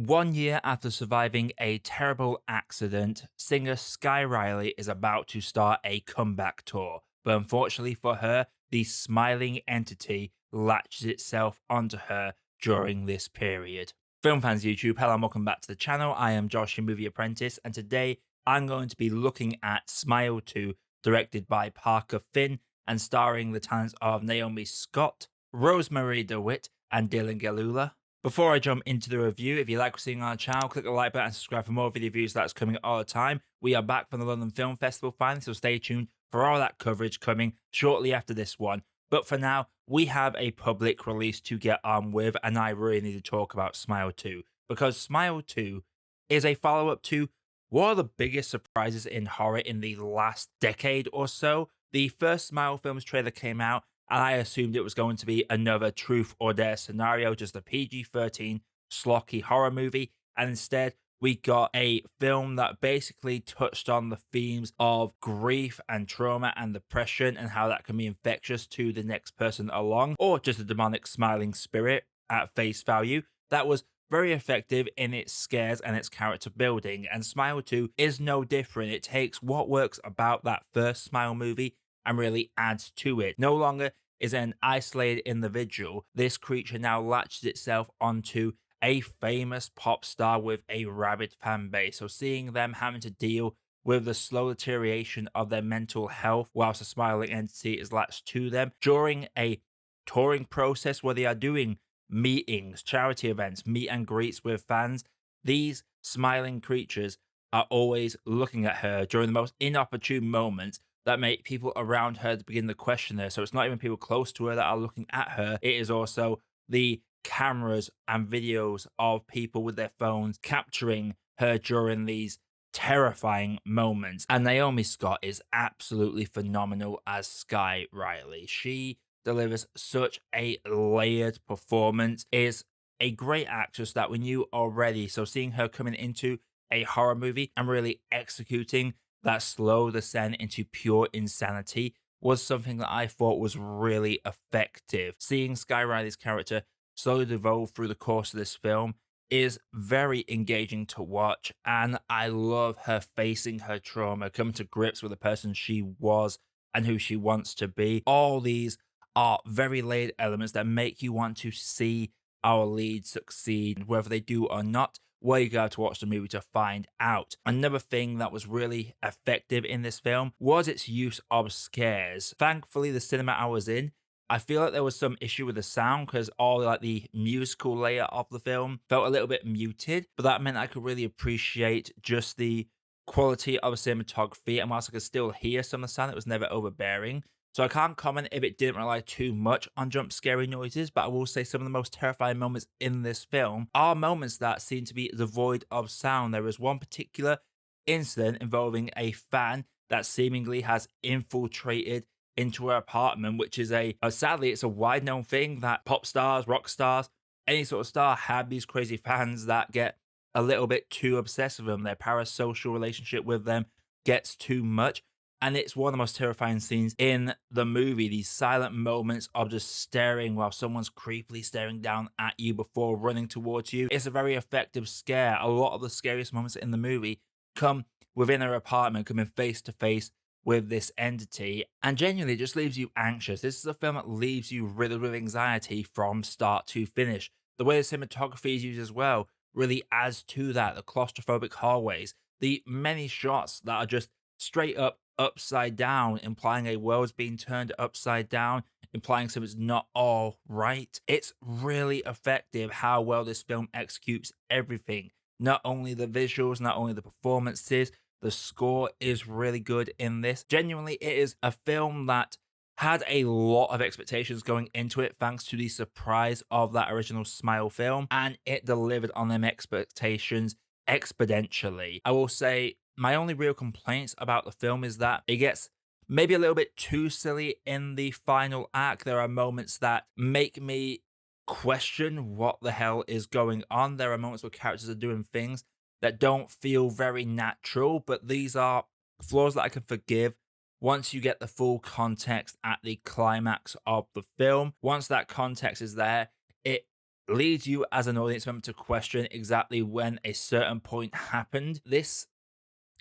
1 year after surviving a terrible accident, singer Sky Riley is about to start a comeback tour. But unfortunately for her, the smiling entity latches itself onto her during this period. Film fans YouTube, hello and welcome back to the channel. I am Josh, your Movie Apprentice, and today I'm going to be looking at Smile 2, directed by Parker Finn and starring the talents of Naomi Scott, Rosemarie DeWitt, and Dylan Gelula. Before I jump into the review, if you like what you're seeing on our channel, click the like button and subscribe for more video reviews that's coming all the time. We are back from the London Film Festival finally, so stay tuned for all that coverage coming shortly after this one. But for now, we have a public release to get on with, and I really need to talk about Smile 2, because Smile 2 is a follow-up to one of the biggest surprises in horror in the last decade or so. The first Smile Films trailer came out, and I assumed it was going to be another truth or dare scenario, just a PG-13 schlocky horror movie, and instead we got a film that basically touched on the themes of grief and trauma and depression and how that can be infectious to the next person along, or just a demonic smiling spirit at face value. That was very effective in its scares and its character building, and Smile 2 is no different. It takes what works about that first Smile movie and really adds to it. No longer is an isolated individual. This creature now latches itself onto a famous pop star with a rabid fan base. So seeing them having to deal with the slow deterioration of their mental health whilst a smiling entity is latched to them during a touring process where they are doing meetings, charity events, meet and greets with fans, these smiling creatures are always looking at her during the most inopportune moments that make people around her begin to question her. So it's not even people close to her that are looking at her. It is also the cameras and videos of people with their phones capturing her during these terrifying moments. And Naomi Scott is absolutely phenomenal as Sky Riley. She delivers such a layered performance, is a great actress that we knew already. So seeing her coming into a horror movie and really executing that slow descent into pure insanity was something that I thought was really effective. Seeing Sky Riley's character slowly devolve through the course of this film is very engaging to watch, and I love her facing her trauma, coming to grips with the person she was and who she wants to be. All these are very layered elements that make you want to see our lead succeed, whether they do or not. Well, you got to watch the movie to find out. Another thing that was really effective in this film was its use of scares. Thankfully, the cinema I was in, I feel like there was some issue with the sound because all like the musical layer of the film felt a little bit muted, but that meant I could really appreciate just the quality of cinematography, and whilst I could still hear some of the sound, it was never overbearing. So I can't comment if it didn't rely too much on jump scary noises, but I will say some of the most terrifying moments in this film are moments that seem to be devoid of sound. There is one particular incident involving a fan that seemingly has infiltrated into her apartment, which is sadly, it's a wide known thing that pop stars, rock stars, any sort of star have these crazy fans that get a little bit too obsessed with them. Their parasocial relationship with them gets too much. And it's one of the most terrifying scenes in the movie. These silent moments of just staring while someone's creepily staring down at you before running towards you. It's a very effective scare. A lot of the scariest moments in the movie come within her apartment, coming face to face with this entity, and genuinely just leaves you anxious. This is a film that leaves you riddled with anxiety from start to finish. The way the cinematography is used as well really adds to that. The claustrophobic hallways, the many shots that are just straight up upside down, implying a world's being turned upside down, implying something's not all right. It's really effective how well this film executes everything. Not only the visuals, not only the performances, the score is really good in this. Genuinely, it is a film that had a lot of expectations going into it thanks to the surprise of that original Smile film, and it delivered on them expectations exponentially. I will say my only real complaints about the film is that it gets maybe a little bit too silly in the final act. There are moments that make me question what the hell is going on. There are moments where characters are doing things that don't feel very natural, but these are flaws that I can forgive once you get the full context at the climax of the film. Once that context is there, it leads you as an audience member to question exactly when a certain point happened. This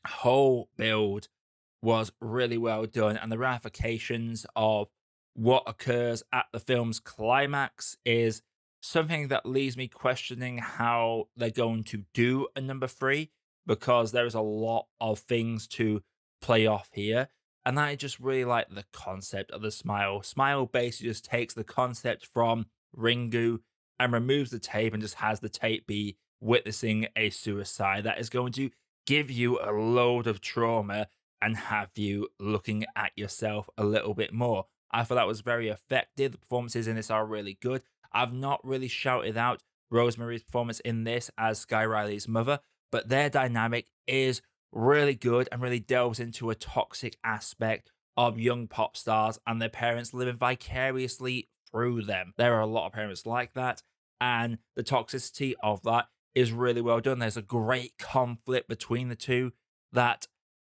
whole build was really well done, and the ramifications of what occurs at the film's climax is something that leaves me questioning how they're going to do a number three, because there is a lot of things to play off here. And I just really like the concept of the smile. Smile basically just takes the concept from Ringu and removes the tape and just has the tape be witnessing a suicide that is going to give you a load of trauma and have you looking at yourself a little bit more. I thought that was very effective. The performances in this are really good. I've not really shouted out Rosemarie's performance in this as Sky Riley's mother, but their dynamic is really good and really delves into a toxic aspect of young pop stars and their parents living vicariously through them. There are a lot of parents like that, and the toxicity of that is really well done. There's a great conflict between the two that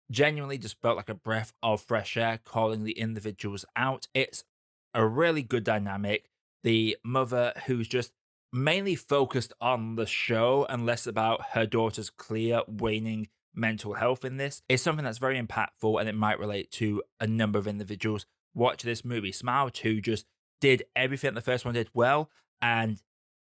genuinely just felt like a breath of fresh air, calling the individuals out. It's a really good dynamic. The mother, who's just mainly focused on the show and less about her daughter's clear waning mental health in this, is something that's very impactful, and it might relate to a number of individuals watching this movie. Smile 2 just did everything the first one did well and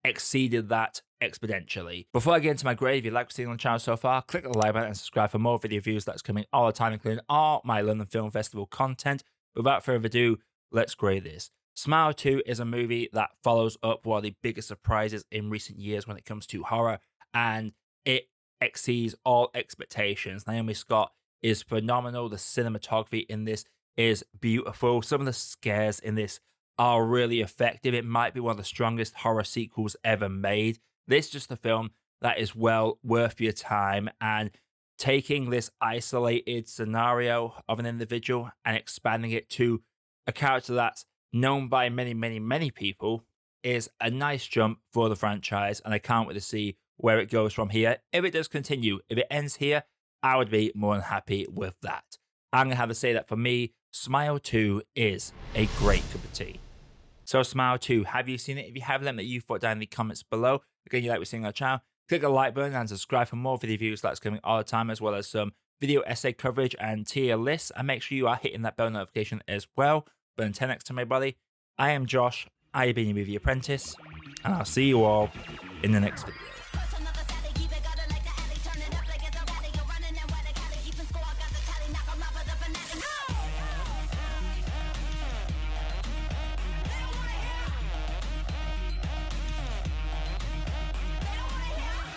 exceeded that exponentially. Before I get into my grade, if you'd like to see on the channel so far, click the like button and subscribe for more video views that's coming all the time, including all my London Film Festival content. Without further ado, let's grade this. Smile 2 is a movie that follows up one of the biggest surprises in recent years when it comes to horror, and it exceeds all expectations. Naomi Scott is phenomenal. The cinematography in this is beautiful. Some of the scares in this are really effective. It might be one of the strongest horror sequels ever made. This is just a film that is well worth your time, and taking this isolated scenario of an individual and expanding it to a character that's known by many, many, many people is a nice jump for the franchise, and I can't wait to see where it goes from here. If it does continue, if it ends here, I would be more than happy with that. I'm going to have to say that for me, Smile 2 is a great cup of tea. So Smile 2, have you seen it? If you haven't, let me know what you thought down in the comments below. Again, you like what you're seeing on the channel, click the like button and subscribe for more video views that's coming all the time, as well as some video essay coverage and tier lists. And make sure you are hitting that bell notification as well. But until next time, everybody, I am Josh, I have been your Movie Apprentice, and I'll see you all in the next video.